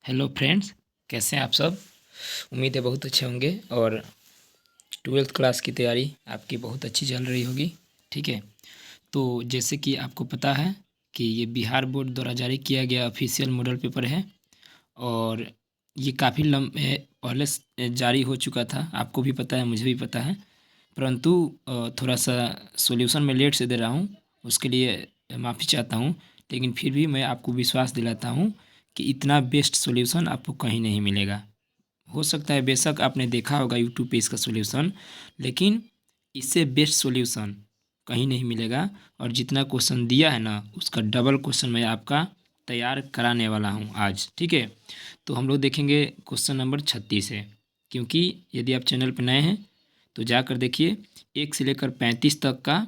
Hello friends, कैसे हैं आप सब। उम्मीद है बहुत अच्छे होंगे और ट्वेल्थ क्लास की तैयारी आपकी बहुत अच्छी चल रही होगी। ठीक है, तो जैसे कि आपको पता है कि ये बिहार बोर्ड द्वारा जारी किया गया ऑफिशियल मॉडल पेपर है और ये काफ़ी लंबे पहले से जारी हो चुका था। आपको भी पता है, मुझे भी पता है, परंतु थोड़ा सा सॉल्यूशन मैं लेट से दे रहा हूँ, उसके लिए माफ़ी चाहता हूँ। लेकिन फिर भी मैं आपको विश्वास दिलाता हूँ कि इतना बेस्ट सॉल्यूशन आपको कहीं नहीं मिलेगा। हो सकता है बेशक आपने देखा होगा यूट्यूब पे इसका सॉल्यूशन, लेकिन इससे बेस्ट सॉल्यूशन कहीं नहीं मिलेगा। और जितना क्वेश्चन दिया है ना, उसका डबल क्वेश्चन मैं आपका तैयार कराने वाला हूँ आज। ठीक है, तो हम लोग देखेंगे क्वेश्चन नंबर 36 है। क्योंकि यदि आप चैनल पर नए हैं तो जाकर देखिए, 1 से लेकर 35 तक का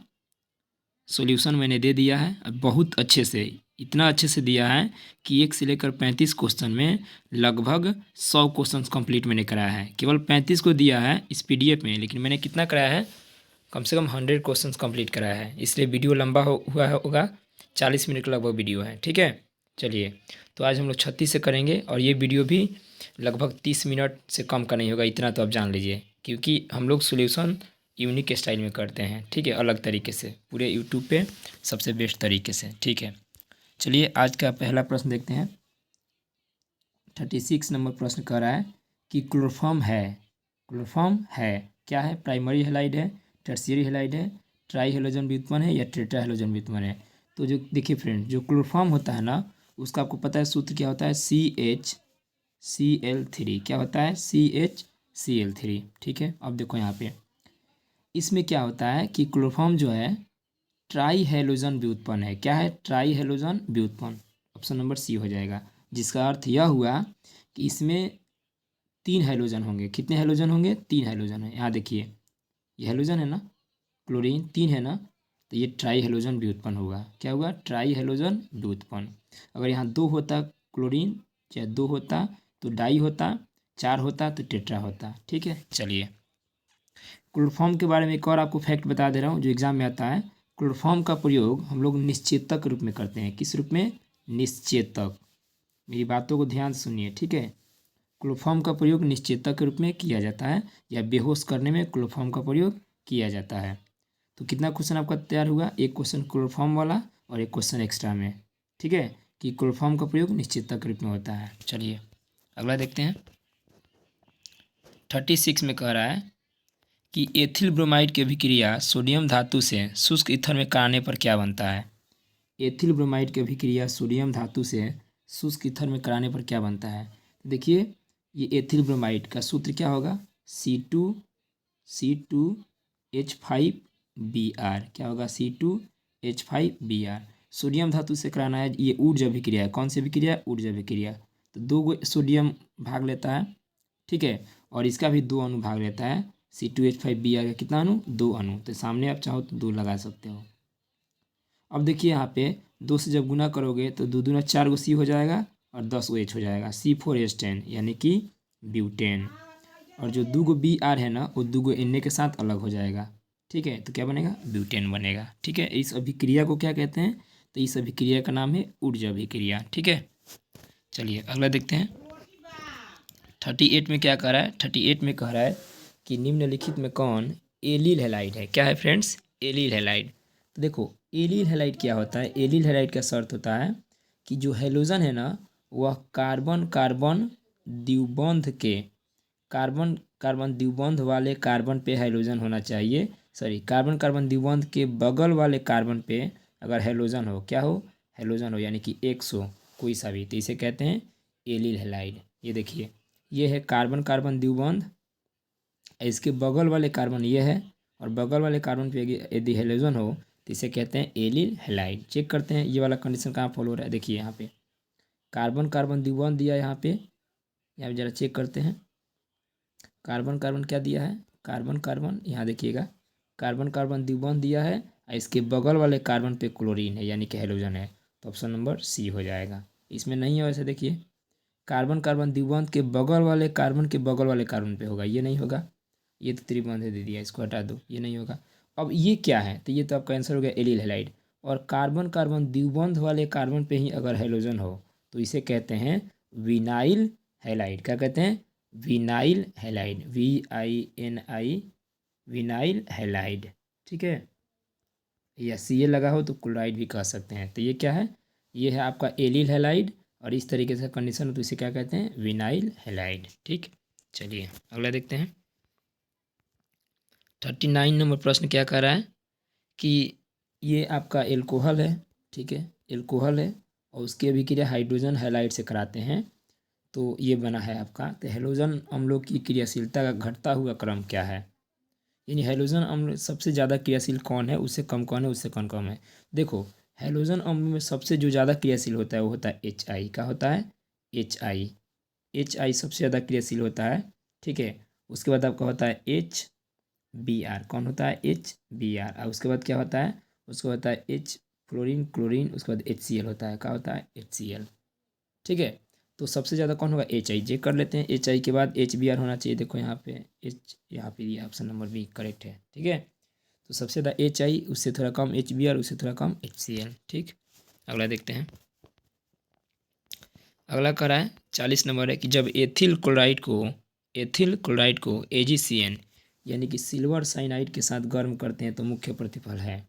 सॉल्यूशन मैंने दे दिया है, और बहुत अच्छे से, इतना अच्छे से दिया है कि 1 से लेकर 35 क्वेश्चन में लगभग 100 क्वेश्चन कंप्लीट मैंने कराया है। केवल 35 को दिया है इस पीडीएफ में, लेकिन मैंने कितना कराया है, कम से कम 100 क्वेश्चन कंप्लीट कराया है। इसलिए वीडियो लंबा हुआ होगा, 40 मिनट का लगभग वीडियो है। ठीक है, चलिए, तो आज हम लोग 36 से करेंगे और ये वीडियो भी लगभग 30 मिनट से कम का नहीं होगा, इतना तो आप जान लीजिए। क्योंकि हम लोग सॉल्यूशन यूनिक स्टाइल में करते हैं। ठीक है, अलग तरीके से, पूरे यूट्यूब पे सबसे बेस्ट तरीके से। ठीक है, चलिए आज का पहला प्रश्न देखते हैं। 36 नंबर प्रश्न कह रहा है कि क्लोरोफॉर्म है। क्लोरोफॉर्म है क्या है? प्राइमरी हेलाइड है, टर्शियरी हेलाइड है, ट्राई हेलोजन व्युत्पन्न है या टेट्रा हेलोजन व्युत्पन्न है? तो जो देखिए फ्रेंड, जो क्लोरोफॉर्म होता है ना, उसका आपको पता है सूत्र क्या होता है? CHCl3। क्या होता है? CHCl3। ठीक है, अब देखो यहाँ पे इसमें क्या होता है कि क्लोरोफॉर्म जो है ट्राई हेलोजन व्युत्पन्न है। क्या है? ट्राई हेलोजन व्युत्पन्न। ऑप्शन नंबर सी हो जाएगा, जिसका अर्थ यह हुआ कि इसमें 3 हेलोजन होंगे। कितने हेलोजन होंगे? 3 हेलोजन है। यहाँ देखिए, ये हेलोजन है ना, क्लोरीन 3 है ना, तो ये ट्राई हेलोजन व्युत्पन्न होगा। क्या होगा? ट्राई हेलोजन व्युत्पन्न। अगर यहाँ 2 होता क्लोरीन, चाहे 2 होता तो डाई होता, 4 होता तो टेट्रा होता। ठीक है, चलिए, क्लोरोफॉर्म के बारे में एक और आपको फैक्ट बता दे रहा हूँ जो एग्जाम में आता है। क्लोरोफॉर्म का प्रयोग हम लोग निश्चेतक के रूप में करते हैं। किस रूप में? निश्चेतक। मेरी बातों को ध्यान से सुनिए, ठीक है। क्लोरोफॉर्म का प्रयोग निश्चेतक के रूप में किया जाता है, या बेहोश करने में क्लोरोफॉर्म का प्रयोग किया जाता है। तो कितना क्वेश्चन आपका तैयार हुआ? एक क्वेश्चन क्लोरोफॉर्म वाला और एक क्वेश्चन एक्स्ट्रा में। ठीक है, कि क्लोरोफॉर्म का प्रयोग निश्चेतक के रूप में होता है। चलिए अगला देखते हैं। 36 में कह रहा है कि एथिल ब्रोमाइड की अभिक्रिया सोडियम धातु से शुष्क ईथर में कराने पर क्या बनता है? एथिल ब्रोमाइड की अभिक्रिया सोडियम धातु से शुष्क ईथर में कराने पर क्या बनता है? देखिए, ये एथिल ब्रोमाइड का सूत्र क्या होगा? C2H5Br। क्या होगा? C2H5Br। सोडियम धातु से कराना है, ये ऊर्ज अभिक्रिया है। कौन सी अभिक्रिया है? ऊर्ज अभिक्रिया। तो 2 सोडियम भाग लेता है, ठीक है, और इसका भी 2 अणु भाग लेता है। C2H5Br का कितना अणु? 2 अणु। तो सामने आप चाहो तो 2 लगा सकते हो। अब देखिए यहाँ पे 2 से जब गुना करोगे तो 2 दूना 4 गो C हो जाएगा और 10 गो H हो जाएगा। C4H10 यानी कि ब्यूटेन। और जो 2 गो Br है ना, वो 2 गो Na के साथ अलग हो जाएगा। ठीक है, तो क्या बनेगा? ब्यूटेन बनेगा। ठीक है, इस अभिक्रिया को क्या कहते हैं? तो इस अभिक्रिया का नाम है ऊर्ज अभिक्रिया। ठीक है, चलिए अगला देखते हैं। 38 में क्या कह रहा है? 38 में कह रहा है कि निम्नलिखित में कौन एलील हैलाइड है? क्या है फ्रेंड्स? Allele halide. तो देखो, एलील हैलाइड क्या होता है? एलील हैलाइड का शर्त होता है कि जो हैलोजन है ना, वह कार्बन कार्बन द्विबंध के, कार्बन कार्बन द्विबंध वाले कार्बन पे हैलोजन होना चाहिए। सॉरी, कार्बन कार्बन द्विबंध के बगल वाले कार्बन पे अगर हैलोजन हो, क्या हो? हैलोजन हो, यानी कि X हो, कोई सा भी, तो इसे कहते हैं एलील हैलाइड। ये देखिए, ये है कार्बन कार्बन द्विबंध, इसके बगल वाले कार्बन ये है, और बगल वाले कार्बन पे यदि हेलोजन हो तो इसे कहते हैं एलील हैलाइड। चेक करते हैं ये वाला कंडीशन कहाँ फॉलो हो रहा है। देखिए यहाँ पे कार्बन कार्बन द्विबंध दिया है, यहाँ पे जरा चेक करते हैं। कार्बन कार्बन क्या दिया है? कार्बन कार्बन, यहाँ देखिएगा, कार्बन कार्बन द्विबंध दिया है, और इसके बगल वाले कार्बन पे क्लोरीन है, यानी कि हेलोजन है। तो ऑप्शन नंबर सी हो जाएगा। इसमें नहीं है वैसे, देखिए, कार्बन कार्बन द्विबंध के बगल वाले कार्बन के बगल वाले कार्बन पे होगा, ये नहीं होगा। ये तो त्रिबंध दे दिया, इसको हटा दो, ये नहीं होगा। अब ये क्या है? तो ये तो आपका आंसर हो गया एलील हैलाइड। और कार्बन कार्बन द्विबंध वाले कार्बन पे ही अगर हेलोजन हो तो इसे कहते हैं विनाइल हैलाइड। क्या कहते हैं? Vinyl halide, VINI, vinyl halide. ठीक है, या CA लगा हो तो क्लोराइड भी कह सकते हैं। तो ये क्या है? ये है आपका एलिल हैलाइड, और इस तरीके से कंडीशन हो तो इसे क्या कहते हैं? Vinyl halide. ठीक, चलिए अगला देखते हैं। 39 नंबर प्रश्न क्या कह रहा है कि ये आपका एल्कोहल है, ठीक है, एल्कोहल है, और उसकी अभिक्रिया हाइड्रोजन हैलाइड से कराते हैं, तो ये बना है आपका। तो हैलोजन अम्लों की क्रियाशीलता का घटता हुआ क्रम क्या है? यानी हैलोजन अम्ल सबसे ज़्यादा क्रियाशील कौन है, उससे कम कौन है, उससे कौन कम है। देखो, हैलोजन अम्ल में सबसे जो ज़्यादा क्रियाशील होता है वो होता है HI। क्या होता है? HI। HI सबसे ज़्यादा क्रियाशील होता है। ठीक है, उसके बाद आपका होता है HBr। कौन होता है? HBr। और उसके बाद क्या होता है? उसको होता है H फ्लोरीन क्लोरीन, उसके बाद HCl होता है। क्या होता है? HCl। ठीक है, तो सबसे ज़्यादा कौन होगा? HI। चेक कर लेते हैं, HI के बाद HBr होना चाहिए। देखो यहाँ पे यहाँ पे ये ऑप्शन नंबर बी करेक्ट है। ठीक है, तो सबसे ज़्यादा HI, उससे थोड़ा कम HBr, उससे थोड़ा कम HCl। ठीक, अगला देखते हैं। अगला कह रहा है 40 नंबर है कि जब एथिल क्लोराइड को AgCN यानी कि सिल्वर साइनाइड के साथ गर्म करते हैं तो मुख्य प्रतिफल है।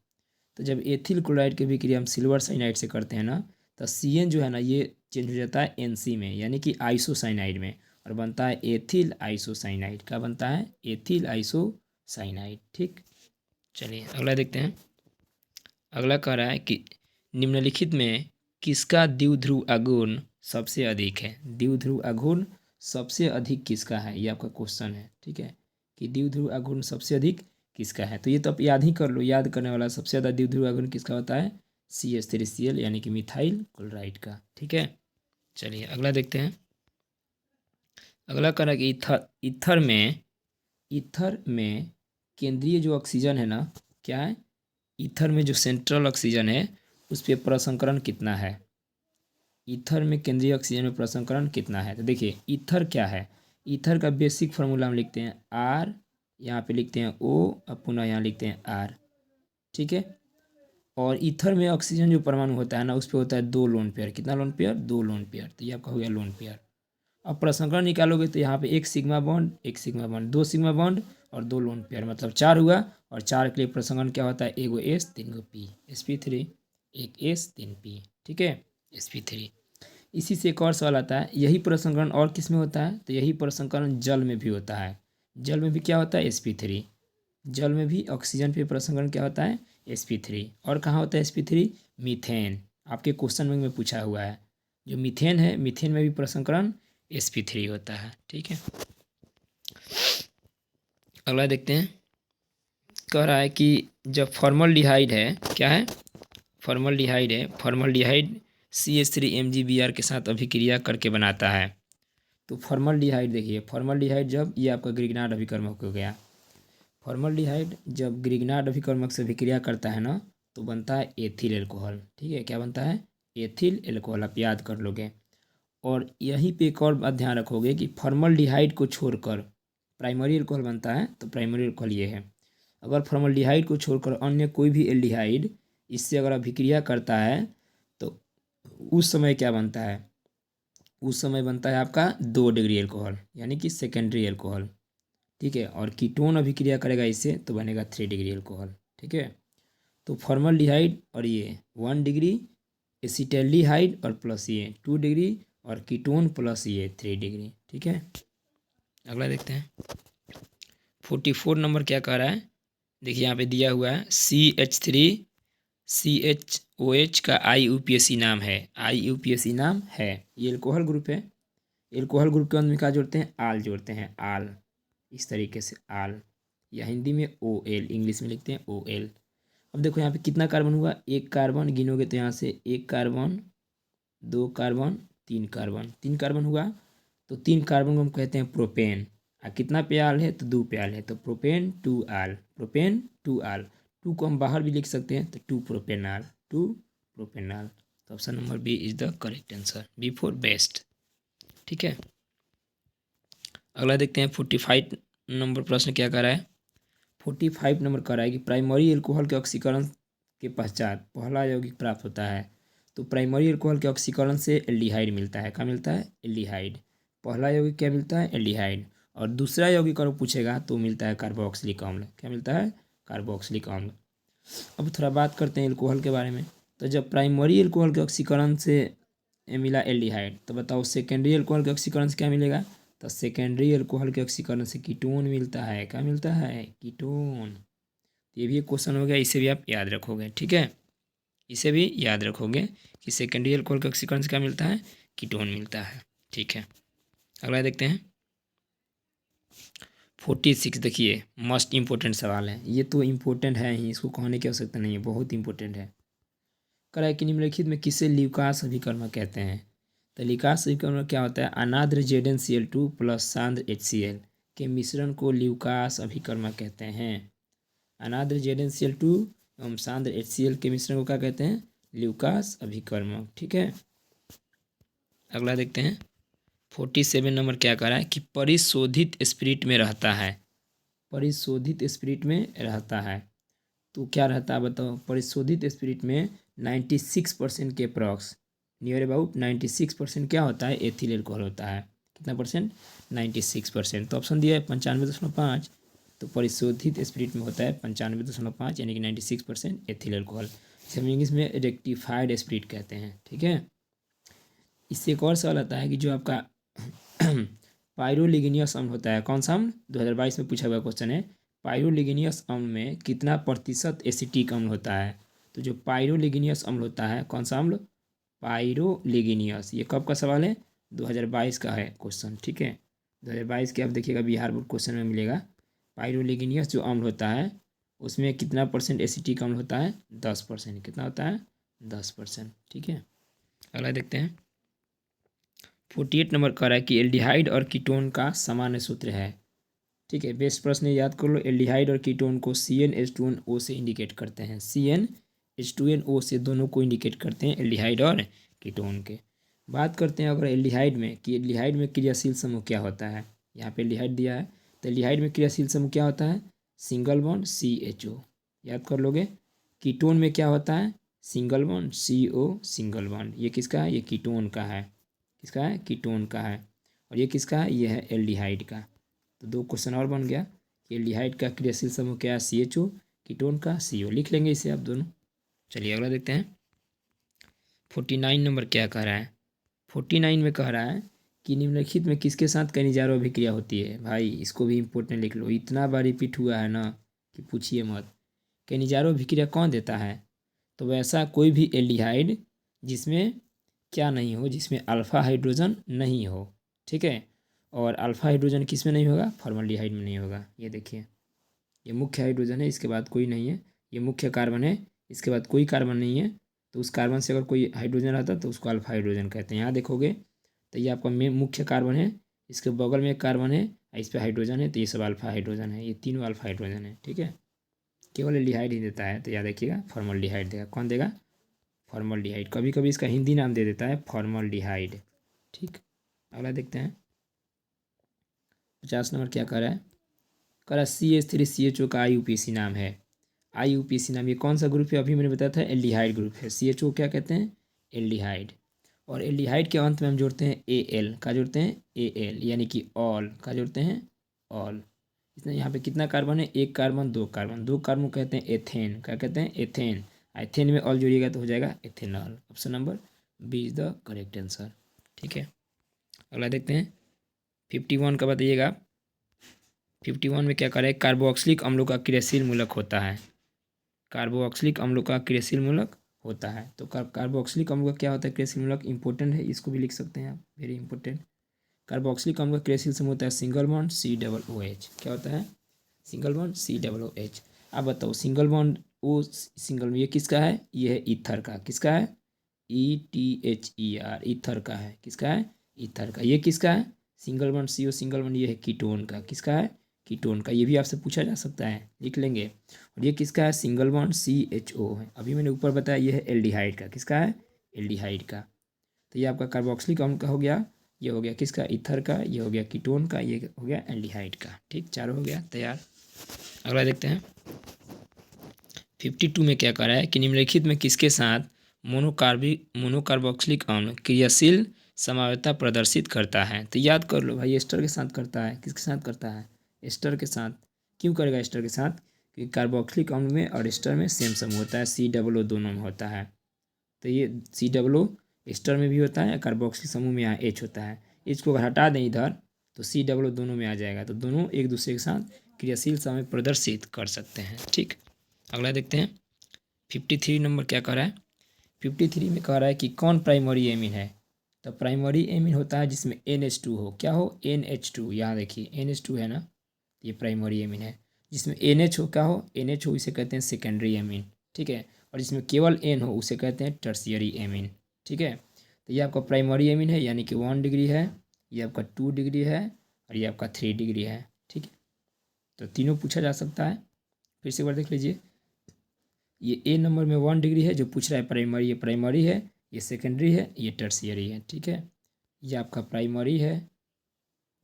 तो जब एथिल क्लोराइड की विक्रिया हम सिल्वर साइनाइड से करते हैं ना, तो CN जो है ना, ये चेंज हो जाता है NC में, यानी कि आइसोसाइनाइड में, और बनता है एथिल आइसोसाइनाइड। क्या बनता है? Ethyl isocyanide. ठीक, चलिए अगला देखते हैं। अगला कह रहा है कि निम्नलिखित में किसका द्विध्रुव आघूर्ण सबसे अधिक है? द्विध्रुव आघूर्ण सबसे अधिक किसका है, ये आपका क्वेश्चन है। ठीक है, कि द्विध्रुव आघूर्ण सबसे अधिक किसका है, तो ये तो आप याद ही कर लो। याद करने वाला सबसे ज़्यादा द्विध्रुव आघूर्ण किसका होता है? CH3Cl यानी कि मिथाइल क्लोराइड का। ठीक है, चलिए अगला देखते हैं। अगला कह रहा है कि ईथर में केंद्रीय जो ऑक्सीजन है ना, क्या है? ईथर में जो सेंट्रल ऑक्सीजन है उस पर प्रसंकरण कितना है? ईथर में केंद्रीय ऑक्सीजन में प्रसंकरण कितना है? तो देखिए, ईथर क्या है? ईथर का बेसिक फार्मूला हम लिखते हैं R, यहाँ पे लिखते हैं O, और पुनः यहाँ लिखते हैं R। ठीक है, और ईथर में ऑक्सीजन जो परमाणु होता है ना, उस पर होता है 2 लोन पेयर। कितना लोन पेयर? 2 lone pair. तो ये आपका हो गया लोन पेयर। अब प्रसंकरण निकालोगे तो यहाँ पे एक सिग्मा बॉन्ड, एक सिग्मा बॉन्ड, 2 सिग्मा बॉन्ड और 2 लोन पेयर, मतलब 4 हुआ। और 4 के लिए प्रसंकरण क्या होता है? एगो S 3 गो P, sp3, एक S 3 P। ठीक है, sp3। इसी से एक और सवाल आता है, यही प्रसंकरण और किस में होता है? तो यही प्रसंकरण जल में भी होता है। जल में भी क्या होता है? sp3। जल में भी ऑक्सीजन पे प्रसंकरण क्या होता है? sp3। और कहाँ होता है sp3? मीथेन। आपके क्वेश्चन में पूछा हुआ है, जो मीथेन है, मीथेन में भी प्रसंकरण sp3 होता है। ठीक है, अगला देखते हैं। कह रहा है कि जब फॉर्मलडिहाइड है, क्या है? फॉर्मलडिहाइड है, फॉर्मलडिहाइड CH3MgBr के साथ अभिक्रिया करके बनाता है। तो फॉर्मलडिहाइड देखिए, फॉर्मलडिहाइड जब ये आपका ग्रिग्नार्ड अभिकर्मक हो गया, फॉर्मलडिहाइड जब ग्रिग्नार्ड अभिकर्मक से अभिक्रिया करता है ना, तो बनता है एथिल एल्कोहल। ठीक है, क्या बनता है? Ethyl alcohol. आप याद कर लोगे। और यहीं पे एक और बात ध्यान रखोगे कि फॉर्मलडिहाइड को छोड़कर प्राइमरी एल्कोहल बनता है, तो प्राइमरी एल्कोहल ये है। अगर फॉर्मलडिहाइड को छोड़कर अन्य कोई भी एल्डिहाइड इससे अगर अभिक्रिया करता है, तो उस समय क्या बनता है? उस समय बनता है आपका 2 डिग्री एल्कोहल, यानी कि सेकेंडरी एल्कोहल। ठीक है, और कीटोन अभिक्रिया करेगा इससे तो बनेगा 3 डिग्री एल्कोहल। ठीक है, तो फॉर्मलडिहाइड और ये 1 डिग्री, एसिटल्डिहाइड और प्लस ये 2 डिग्री, और कीटोन प्लस ये 3 डिग्री। ठीक है, अगला देखते हैं। 44 नंबर क्या कह रहा है? देखिए यहाँ पे दिया हुआ है CH3CHOH का IUPAC नाम है। IUPAC नाम है, ये एल्कोहल ग्रुप है। एल्कोहल ग्रुप के अंदर में क्या जोड़ते हैं? आल जोड़ते हैं, आल। इस तरीके से आल, या हिंदी में OL, इंग्लिश में लिखते हैं OL। अब देखो यहाँ पे कितना कार्बन हुआ? 1 कार्बन। गिनोगे तो यहाँ से 1 कार्बन, 2 कार्बन, 3 कार्बन, 3 कार्बन हुआ। तो 3 कार्बन को हम कहते हैं प्रोपेन। और कितना पे आल है? तो 2 पे आल है, तो प्रोपेन 2 आल, प्रोपेन 2 आल। 2 को हम बाहर भी लिख सकते हैं, तो 2 प्रोपेनाल, 2 प्रोपेनाल। तो option number B is the correct answer, B for best. ठीक है, अगला देखते हैं। 45 नंबर प्रश्न क्या कर रहा है? 45 नंबर कह रहा है कि प्राइमरी एल्कोहल के ऑक्सीकरण के पश्चात पहला यौगिक प्राप्त होता है। तो प्राइमरी अल्कोहल के ऑक्सीकरण से एल्डिहाइड मिलता है। क्या मिलता है? एल्डिहाइड। पहला यौगिक क्या मिलता है? एल्डिहाइड। और दूसरा यौगिक अगर पूछेगा तो मिलता है कार्बोक्सिलिक अम्ल। क्या मिलता है? कार्बोक्सिलिक अम्ल। अब थोड़ा बात करते हैं एल्कोहल के बारे में। तो जब प्राइमरी एल्कोहल के ऑक्सीकरण से मिला एल्डिहाइड, तो बताओ सेकेंडरी एल्कोहल के ऑक्सीकरण से क्या मिलेगा? तो सेकेंडरी एल्कोहल के ऑक्सीकरण से कीटोन मिलता है। क्या मिलता है? कीटोन। ये भी एक क्वेश्चन हो गया, इसे भी आप याद रखोगे। ठीक है, इसे भी याद रखोगे कि सेकेंडरी अल्कोहल के ऑक्सीकरण से क्या मिलता है? कीटोन मिलता है। ठीक है, अगला देखते हैं 46। देखिए मस्ट इम्पोर्टेंट सवाल है ये, तो इम्पोर्टेंट है ही, इसको कहने की आवश्यकता नहीं है, बहुत इंपॉर्टेंट है। कह रहा है कि निम्नलिखित में किसे ल्यूकास अभिकर्मक कहते हैं? तो ल्यूकास अभिकर्मक क्या होता है? अनाद्र ZnCl2 प्लस सांद्र HCl के मिश्रण को ल्यूकास अभिकर्मक कहते हैं। अनाद्र ZnCl2 एवं सांद्र HCl के मिश्रण को क्या कहते हैं? ल्यूकास अभिकर्मक। ठीक है, अगला देखते हैं 47 नंबर क्या कह रहा है कि परिशोधित स्पिरिट में रहता है। परिशोधित स्पिरिट में रहता है तो क्या रहता है बताओ? परिशोधित स्पिरिट में 96% के अप्रॉक्स, नियर अबाउट 96% क्या होता है? एथिल एल्कोहल होता है। कितना परसेंट? 96%। तो ऑप्शन दिया है 95.5। तो परिशोधित स्पिरिट में होता है 95.5 यानी कि 96% एथिल एल्कोहल। इसे हम इंग्लिश में रेक्टिफाइड स्पिरिट कहते हैं। ठीक है, इससे एक और सवाल आता है कि जो आपका पायरोलिग्नियस अम्ल होता है, कौन सा अम्ल? 2022 में पूछा हुआ क्वेश्चन है। पायरोलिग्नियस अम्ल में कितना प्रतिशत एसिटिक अम्ल होता है? तो जो पायरोलिग्नियस अम्ल होता है, कौन सा अम्ल? पायरोलिग्नियस। ये कब का सवाल है? 2022 का है क्वेश्चन। ठीक है, 2022 के आप देखिएगा बिहार बोर्ड क्वेश्चन में मिलेगा। पायरोलिग्नियस जो अम्ल होता है उसमें कितना परसेंट एसिटिक अम्ल होता है? 10%। कितना होता है? 10%। ठीक है, अगला देखते हैं 48 नंबर कह रहा है कि एल्डिहाइड और कीटोन का सामान्य सूत्र है। ठीक है, बेस्ट प्रश्न याद कर लो। एल्डिहाइड और कीटोन को CnH2nO से इंडिकेट करते हैं। CnH2nO से दोनों को इंडिकेट करते हैं, एल्डिहाइड और कीटोन के। बात करते हैं अगर एल्डिहाइड में कि एल्डिहाइड में क्रियाशील समूह क्या होता है। यहाँ पे एल्डिहाइड दिया है, तो एल्डिहाइड में क्रियाशील समूह क्या होता है? सिंगल बॉन्ड CHO, याद कर लोगे। कीटोन में क्या होता है? Single bond CO, single bond. ये किसका है? ये कीटोन का है। किसका है? कीटोन का है। और ये किसका है? ये है एल्डिहाइड का। तो दो क्वेश्चन और बन गया कि एल्डिहाइड का क्रियाशील समूह क्या है? CHO, कीटोन का CO। लिख लेंगे इसे आप दोनों। चलिए अगला देखते हैं 49 नंबर क्या कह रहा है। 49 में कह रहा है कि निम्नलिखित में किसके साथ कनिजारो अभिक्रिया होती है? भाई इसको भी इम्पोर्टेंट लिख लो, इतना बार रिपीट हुआ है ना कि पूछिए मत। कनिजारो अभिक्रिया कौन देता है? तो वैसा कोई भी एल्डिहाइड जिसमें क्या नहीं हो? जिसमें अल्फ़ा हाइड्रोजन नहीं हो। ठीक है, और अल्फ़ा हाइड्रोजन किस में नहीं होगा? फॉर्मल्डिहाइड में नहीं होगा। ये देखिए, ये मुख्य हाइड्रोजन है, इसके बाद कोई नहीं है। ये मुख्य कार्बन है, इसके बाद कोई कार्बन नहीं है। तो उस कार्बन से अगर कोई हाइड्रोजन आता तो उसको अल्फ़ा हाइड्रोजन कहते हैं। यहाँ देखोगे तो ये आपका मुख्य कार्बन है, इसके बगल में एक कार्बन है, इस पर हाइड्रोजन है, तो ये सब अल्फ़ा हाइड्रोजन है। ये तीनों अल्फ़ा हाइड्रोजन है। ठीक है, केवल एल्डिहाइड ही देता है, तो याद रखिएगा फॉर्मल्डिहाइड देगा। कौन देगा? फॉर्मल्डिहाइड। कभी कभी इसका हिंदी नाम दे देता है फॉर्मल्डिहाइड। ठीक, अगला देखते हैं 50 नंबर क्या कर रहा है। कह रहा है CH3CHO का IUPAC नाम है। IUPAC नाम, ये कौन सा ग्रुप है? अभी मैंने बताया था एल्डिहाइड ग्रुप है। CHO क्या कहते हैं? एल्डिहाइड। और एल्डिहाइड के अंत में हम जोड़ते हैं AL। का जोड़ते हैं? AL, यानी कि ऑल। का जोड़ते हैं? ऑल। इसमें यहाँ पे कितना कार्बन है? एक कार्बन, दो कार्बन। दो कार्बन कहते हैं एथेन। क्या कहते हैं? एथेन। एथेन में ऑल जोड़िएगा तो हो जाएगा ethanol. Option number B is the correct answer. ठीक है, अगला देखते हैं 51 का बताइएगा। 51 में क्या करें? कार्बोक्सिलिक अम्लों का क्रियाशील मूलक होता है। कार्बोक्सिलिक अम्लों का क्रियाशील मूलक होता है। तो कार्बोक्सिलिक अम्ल का क्या होता है? क्रियाशील मूलक। इंपॉर्टेंट है, इसको भी लिख सकते हैं आप, वेरी इंपॉर्टेंट। कार्बोक्सिलिक अम्ल का क्रियाशील समूह होता है सिंगल बॉन्ड COOH। क्या होता है? Single bond COOH। अब बताओ सिंगल बॉन्ड ओ सिंगल, ये किसका है? ये है ईथर का। किसका है? ETHER, ईथर का है। किसका है? ईथर का। ये किसका है? Single bond CO, single bond, ये है कीटोन का। किसका है? कीटोन का। ये भी आपसे पूछा जा सकता है, लिख लेंगे। और ये किसका है? सिंगल बॉन्ड CHO है। अभी मैंने ऊपर बताया ये है एल्डिहाइड का। किसका है? एल्डिहाइड का। तो ये आपका कार्बोक्सिलिक अम्ल का हो गया, ये हो गया किसका? ईथर का, ये हो गया कीटोन का, ये हो गया एल्डिहाइड का। ठीक, चारों हो गया तैयार। अगला देखते हैं 52 में क्या कह रहा है कि निम्नलिखित में किसके साथ मोनोकार्बोक्सिलिक अम्ल क्रियाशील समावयवता प्रदर्शित करता है। तो याद कर लो भाई, एस्टर के साथ करता है। किसके साथ करता है? एस्टर के साथ। क्यों करेगा एस्टर के साथ? क्योंकि कार्बोक्सिलिक अम्ल में और एस्टर में सेम समूह होता है, COO दोनों में होता है। तो ये COO एस्टर में भी होता है, कार्बोक्सिलिक समूह में यहाँ H होता है। H को अगर हटा दें इधर तो COO दोनों में आ जाएगा। तो दोनों एक दूसरे के साथ क्रियाशील समय प्रदर्शित कर सकते हैं। ठीक, अगला देखते हैं 53 नंबर क्या कह रहा है। 53 में कह रहा है कि कौन प्राइमरी एमीन है। तो प्राइमरी एमीन होता है जिसमें NH2 हो। क्या हो? NH2। यहाँ देखिए NH2 है ना, ये प्राइमरी एमीन है। जिसमें NH हो, क्या हो? NH हो इसे कहते हैं सेकेंडरी एमीन। ठीक है, और जिसमें केवल N हो उसे कहते हैं टर्शियरी एमीन। ठीक है, तो ये आपका प्राइमरी एमीन है, यानी कि 1 डिग्री है, ये आपका 2 डिग्री है और ये आपका 3 डिग्री है। ठीक है, तो तीनों पूछा जा सकता है। फिर से एक बार देख लीजिए, ये A नंबर में 1 डिग्री है जो पूछ रहा है प्राइमरी, ये प्राइमरी है, ये सेकेंडरी है, ये टर्शियरी है। ठीक है, ये आपका प्राइमरी है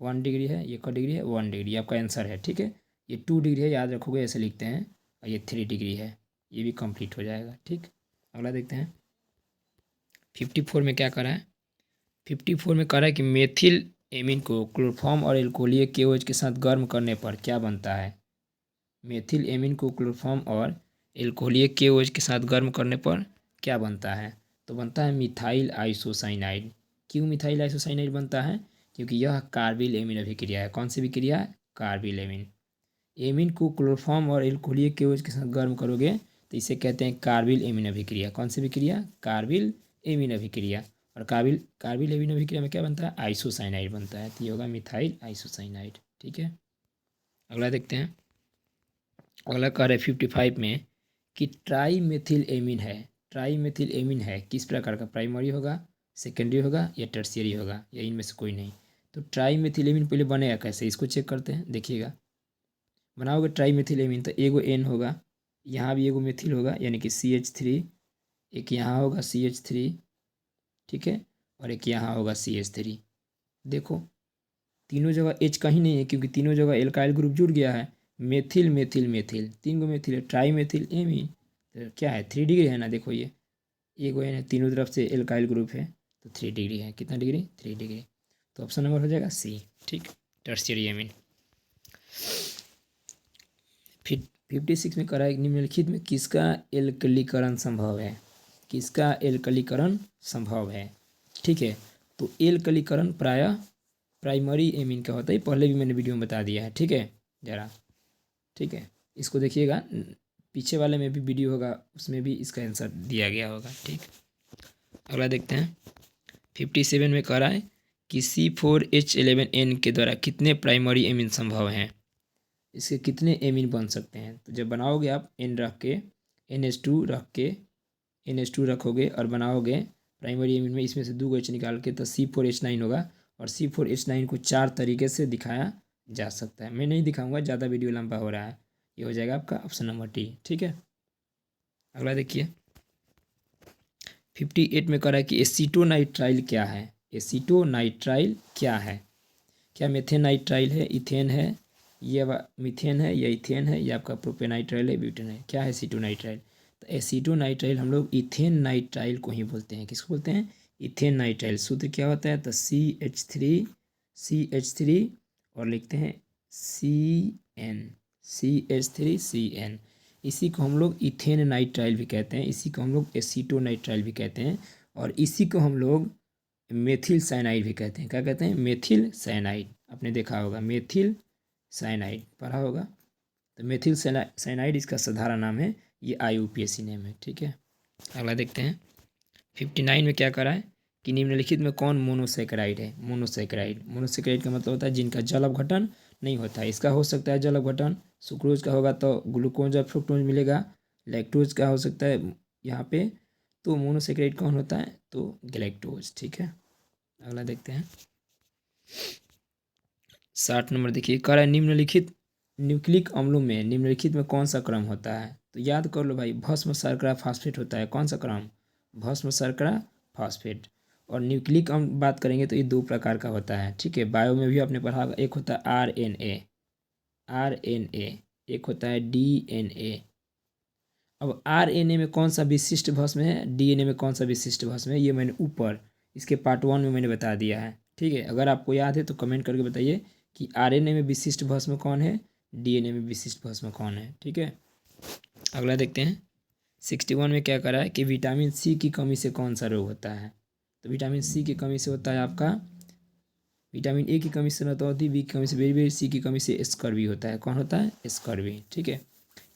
1 डिग्री है, ये का डिग्री है 1 डिग्री, आपका आंसर है। ठीक है, ये 2 डिग्री है, याद रखोगे ऐसे लिखते हैं, और ये 3 डिग्री है, ये भी कंप्लीट हो जाएगा। ठीक, अगला देखते हैं 54 में क्या करा है। 54 में कह रहा है कि मेथिल एमीन को क्लोरोफॉर्म और एल्कोहलीय KOH के साथ गर्म करने पर क्या बनता है। मेथिल एमीन को क्लोरोफॉर्म और एल्कोहलीय KOH के साथ गर्म करने पर क्या बनता है। तो बनता है मिथाइल आइसोसाइनाइड। क्यों मिथाइल आइसोसाइनाइड बनता है? क्योंकि यह कार्बिल एमीन अभिक्रिया है। कौन सी अभिक्रिया है? Carbyl amine. एमीन को क्लोरोफॉर्म और एल्कोहलीय KOH के साथ गर्म करोगे तो इसे कहते हैं कार्बिल एमीन अभिक्रिया। कौन सी अभिक्रिया? कार्बिल एमीन अभिक्रिया। और कार्बिल एमीन अभिक्रिया में क्या बनता है? आइसोसाइनाइड बनता है। तो ये होगा मिथाइल आइसोसाइनाइड। ठीक है, अगला देखते हैं। अगला कह रहे 55 में कि ट्राई मेथिल एमीन है। ट्राई मेथिल एमीन है किस प्रकार का? प्राइमरी होगा, सेकेंडरी होगा या टर्शियरी होगा, या इनमें से कोई नहीं। तो ट्राई मेथिल एमीन पहले बनेगा कैसे, इसको चेक करते हैं। देखिएगा, बनाओगे ट्राई मेथिल एमीन तो एगो N होगा, यहाँ भी एगो मेथिल होगा यानी कि CH3, एक यहाँ होगा CH3, ठीक है, और एक यहाँ होगा CH3। देखो तीनों जगह H कहीं नहीं है क्योंकि तीनों जगह एल्काइल ग्रुप जुड़ गया है। मेथिल मेथिल मेथिल, 3 गो मेथिल है, ट्राई मेथिल एमीन। तो क्या है? 3 डिग्री है ना। देखो ये एगो N है, तीनों तरफ से एल्काइल ग्रुप है, तो 3 डिग्री है। कितना डिग्री? 3 डिग्री। तो ऑप्शन नंबर हो जाएगा C। ठीक, टर्शियरी एमीन। फिर 56 में करा है निम्नलिखित में किसका एल्कलीकरण संभव है। किसका एल्कलीकरण संभव है? ठीक है, तो एल्कलीकरण प्रायः प्राइमरी एमीन का होता है, पहले भी मैंने वीडियो में बता दिया है। ठीक है ज़रा, ठीक है, इसको देखिएगा, पीछे वाले में भी वीडियो होगा, उसमें भी इसका आंसर दिया गया होगा। ठीक, अगला देखते हैं 57 में कह रहा है कि C4H11N के द्वारा कितने प्राइमरी एमीन संभव हैं। इसके कितने एमीन बन सकते हैं। तो जब बनाओगे आप N रख के NH2 रख के NH2 रखोगे और बनाओगे प्राइमरी एमीन में, इसमें से 2 H निकाल के, तो C4H9 होगा। और C4H9 को 4 तरीके से दिखाया जा सकता है। मैं नहीं दिखाऊंगा, ज़्यादा वीडियो लंबा हो रहा है। ये हो जाएगा आपका ऑप्शन नंबर D। ठीक है, अगला देखिए 58 में कह रहा है कि एसीटोनाइट्राइल क्या है। एसीटोनाइट्राइल क्या है? क्या मेथेनाइट्राइल है, इथेन है, ये मीथेन है, या इथेन है, या आपका प्रोपेनाइट्राइल है, ब्यूटेन है? क्या है एसीटोनाइट्राइल? तो एसीटोनाइट्राइल हम लोग इथेन नाइट्राइल को ही बोलते हैं। किसको बोलते हैं? Ethane nitrile. सूत्र क्या होता है? तो CH3 और लिखते हैं CH3CN। इसी को हम लोग इथेन नाइट्राइल भी कहते हैं, इसी को हम लोग एसीटोनाइट्राइल भी कहते हैं, और इसी को हम लोग मेथिल साइनाइड भी कहते हैं। क्या कहते हैं? Methyl cyanide. आपने देखा होगा मेथिल साइनाइड, पढ़ा होगा। तो मेथिल साइनाइड इसका साधारण नाम है, ये IUPAC नेम है। ठीक है, अगला देखते हैं 59 में क्या करा है कि निम्नलिखित में कौन मोनोसेकेराइड है। मोनोसेकेराइड का मतलब होता है जिनका जल अपघटन नहीं होता है। इसका हो सकता है जल अपघटन, सुक्रोज का होगा तो ग्लूकोज और फ्रुक्टोज मिलेगा, लैक्टोज का हो सकता है यहाँ पे। तो मोनोसेकेराइड कौन होता है? तो गैलेक्टोज। ठीक है, अगला देखते हैं 60 नंबर देखिए, कह रहा है निम्नलिखित न्यूक्लिक अम्लों में निम्नलिखित में कौन सा क्रम होता है। तो याद कर लो भाई, भस्म शर्करा फास्फेट होता है। कौन सा क्रम? भस्म शर्करा फास्फेट। और न्यूक्लिक अम्ल बात करेंगे तो ये 2 प्रकार का होता है। ठीक है, बायो में भी आपने पढ़ा होगा, एक होता है RNA, एक होता है DNA। अब RNA में कौन सा विशिष्ट भस्म है, DNA में कौन सा विशिष्ट भस्म है, ये मैंने ऊपर इसके पार्ट 1 में मैंने बता दिया है। ठीक है, अगर आपको याद है तो कमेंट करके बताइए कि RNA में विशिष्ट भस्म कौन है, DNA में विशिष्ट भस्म कौन है। ठीक है, अगला देखते हैं। 61 में क्या करा है कि विटामिन सी की कमी से कौन सा रोग होता है। तो विटामिन सी की कमी से होता है आपका विटामिन ए की कमी से रतौंधी, बी की कमी से बेरी, सी की कमी से स्कर्वी होता है। कौन होता है, स्कर्वी। ठीक है,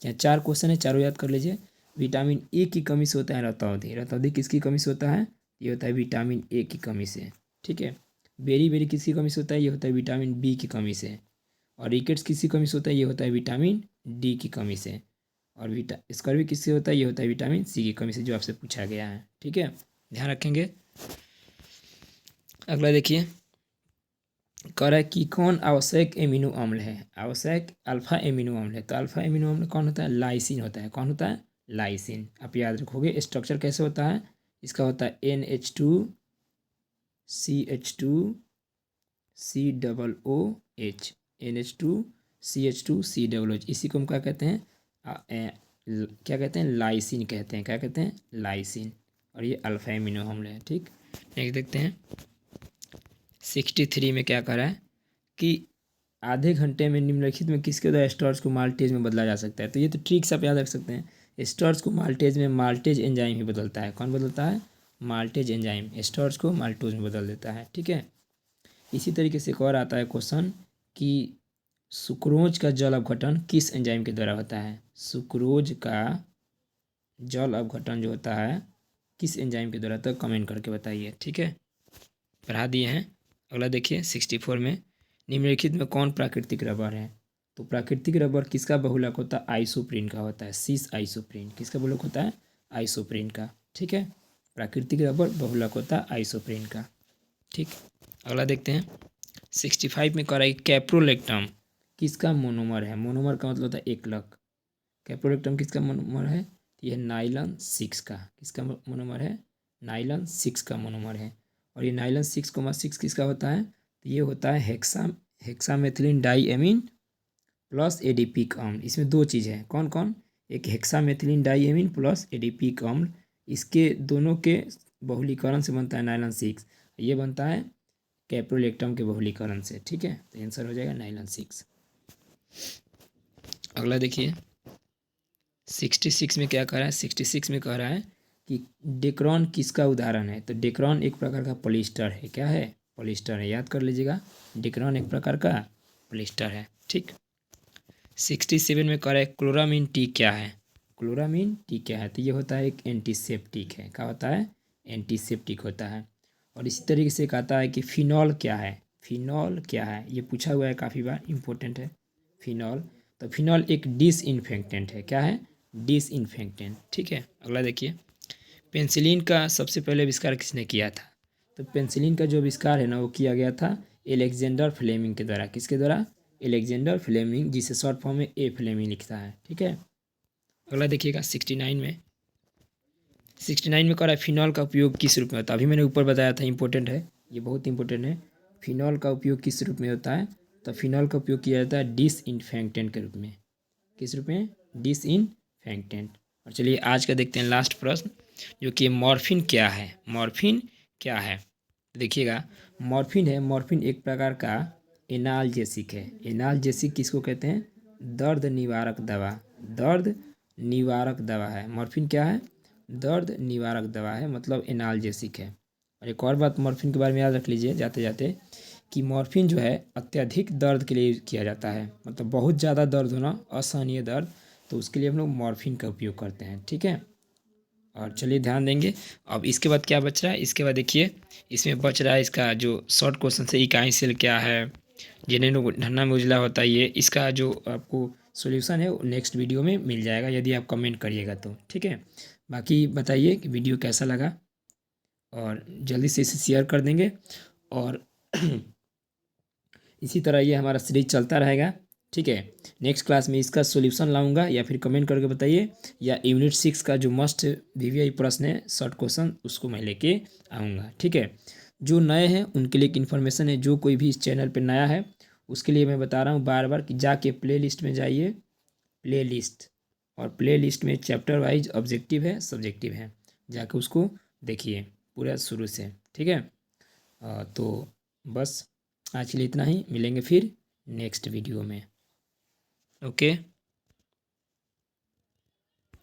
यहाँ 4 क्वेश्चन है, चारों याद कर लीजिए। विटामिन ए की कमी से होता है रतौंधी। रतौंधी किसकी कमी से होता है, ये होता है विटामिन ए की कमी से। ठीक है, बेरी बेरी किसकी कमी से होता है, ये होता है विटामिन बी की कमी से। और रिकेट्स किसकी कमी से होता है, ये होता है विटामिन डी की कमी से। और स्कर्वी किससे होता है, ये होता है विटामिन सी की कमी से, जो आपसे पूछा गया है। ठीक है, ध्यान रखेंगे। अगला देखिए, कह रहा है कि कौन आवश्यक एमिनो अम्ल है। आवश्यक अल्फा एमिनो अम्ल है। तो अल्फा एमिनो अम्ल कौन होता है, लाइसिन होता है। कौन होता है, लाइसिन। आप याद रखोगे। स्ट्रक्चर कैसे होता है इसका, होता है NH2CH2COOH, NH2CH2COOH। इसी को हम क्या कहते हैं, क्या कहते हैं, लाइसिन कहते हैं। क्या कहते हैं, लाइसिन। और ये अल्फा एमिनो अम्ल है। ठीक, नेक्स्ट देखते हैं। 63 में क्या कह रहा है कि आधे घंटे में निम्नलिखित में किसके द्वारा स्टार्च को माल्टेज में बदला जा सकता है। तो ये तो ट्रिक्स आप याद रख सकते हैं। स्टार्च को माल्टेज में माल्टेज एंजाइम ही बदलता है। कौन बदलता है, माल्टेज एंजाइम स्टार्च को माल्टोज में बदल देता है। ठीक है, इसी तरीके से एक और आता है क्वेश्चन कि सुक्रोज का जल अपघटन किस एंजाइम के द्वारा होता है। सुक्रोज का जल अपघटन जो होता है किस एंजाइम के द्वारा, तो कमेंट करके बताइए। ठीक है, पढ़ा दिए हैं। अगला देखिए 64 में, निम्नलिखित में कौन प्राकृतिक रबर है। तो प्राकृतिक रबर किसका बहुलक होता है, आइसोप्रीन का होता है। सिस आइसोप्रीन किसका बहुलक होता है, आइसोप्रीन का। ठीक है, प्राकृतिक रबर बहुलक होता है आइसोप्रीन का। ठीक, अगला देखते हैं। 65 में कह रहा है कैप्रोलेक्टम किसका मोनोमर है। मोनोमर का मतलब होता है एकलक। कैप्रोलेक्टम किसका मोनोमर है, यह नाइलॉन 6 का। किसका मोनोमर है, नाइलॉन 6 का मोनोमर है। और ये नाइलॉन 6,6 किसका होता है, तो ये होता है हेक्सामेथिलीन डाईएमीन प्लस एडिपिक अम्ल। इसमें दो चीज़ है, कौन कौन, एक हेक्सामेथिलीन डाईएमीन प्लस एडिपिक अम्ल। इसके दोनों के बहुलीकरण से बनता है नाइलॉन 6। ये बनता है कैप्रोलेक्टम के बहुलीकरण से। ठीक है, तो आंसर हो जाएगा नाइलॉन 6। अगला देखिए 66 में क्या कह रहा है। 66 में कह रहा है कि डेक्रॉन किसका उदाहरण है। तो डेक्रॉन एक प्रकार का पॉलिस्टर है। क्या है, पॉलिस्टर है। याद कर लीजिएगा, डेक्रॉन एक प्रकार का पॉलिस्टर है। ठीक, 67 में कह रहा है क्लोरामीन टी क्या है। क्लोरामीन टी क्या है, तो ये होता है एक एंटीसेप्टिक है। क्या होता है, एंटीसेप्टिक होता है। और इसी तरीके से कहता है कि फिनॉल क्या है। फिनॉल क्या है, ये पूछा हुआ है काफ़ी बार, इंपॉर्टेंट है फिनॉल। तो फिनॉल एक डिसइंफेक्टेंट है। क्या है, डिसइंफेक्टेंट। ठीक है, अगला देखिए, पेंसिलिन का सबसे पहले आविष्कार किसने किया था। तो पेंसिलिन का जो आविष्कार है ना, वो किया गया था एलेक्जेंडर फ्लेमिंग के द्वारा। किसके द्वारा, एलेक्जेंडर फ्लेमिंग, जिसे शॉर्ट फॉर्म में ए फ्लेमिंग लिखता है। ठीक है, अगला देखिएगा 69 में। 69 में कह रहा है फिनॉल का उपयोग किस रूप में होता है। अभी मैंने ऊपर बताया था, इंपॉर्टेंट है, ये बहुत इंपॉर्टेंट है। फिनॉल का उपयोग किस रूप में होता है, तो फिनॉल का उपयोग किया जाता है डिसइंफेक्टेंट के रूप में। किस रूप में, डिसइंफेक्टेंट। और चलिए आज का देखते हैं लास्ट प्रश्न, जो कि मॉर्फिन क्या है। मॉर्फिन क्या है, देखिएगा मॉर्फिन है, मॉर्फिन एक प्रकार का एनाल्जेसिक है। एनाल्जेसिक किसको कहते हैं, दर्द निवारक दवा। दर्द निवारक दवा है मॉर्फिन। क्या है, दर्द निवारक दवा है, मतलब एनाल्जेसिक है। और एक और बात मॉर्फिन के बारे में याद रख लीजिए जाते जाते, कि मॉर्फिन जो है अत्यधिक दर्द के लिए किया जाता है। मतलब बहुत ज़्यादा दर्द होना, असहनीय दर्द, तो उसके लिए हम लोग मॉर्फिन का उपयोग करते हैं। ठीक है, और चलिए ध्यान देंगे। अब इसके बाद क्या बच रहा है, इसके बाद देखिए इसमें बच रहा है इसका जो शॉर्ट क्वेश्चन से, इकाई सेल क्या है, जिन्हें ढन्ना में उजला होता है, ये इसका जो आपको सॉल्यूशन है वो नेक्स्ट वीडियो में मिल जाएगा, यदि आप कमेंट करिएगा तो। ठीक है, बाकी बताइए कि वीडियो कैसा लगा, और जल्दी से इसे शेयर कर देंगे। और इसी तरह ये हमारा सीरीज चलता रहेगा। ठीक है, नेक्स्ट क्लास में इसका सॉल्यूशन लाऊंगा, या फिर कमेंट करके बताइए, या यूनिट 6 का जो मस्ट वीवीआई प्रश्न है शॉर्ट क्वेश्चन, उसको मैं लेके आऊँगा। ठीक है, जो नए हैं उनके लिए एक इन्फॉर्मेशन है, जो कोई भी इस चैनल पर नया है उसके लिए मैं बता रहा हूँ बार बार कि जाके प्ले लिस्ट में जाइए, प्ले लिस्ट, और प्ले लिस्ट में चैप्टर वाइज ऑब्जेक्टिव है, सब्जेक्टिव है, जाके उसको देखिए पूरा शुरू से। ठीक है, तो बस आज के लिए इतना ही, मिलेंगे फिर नेक्स्ट वीडियो में। ओके।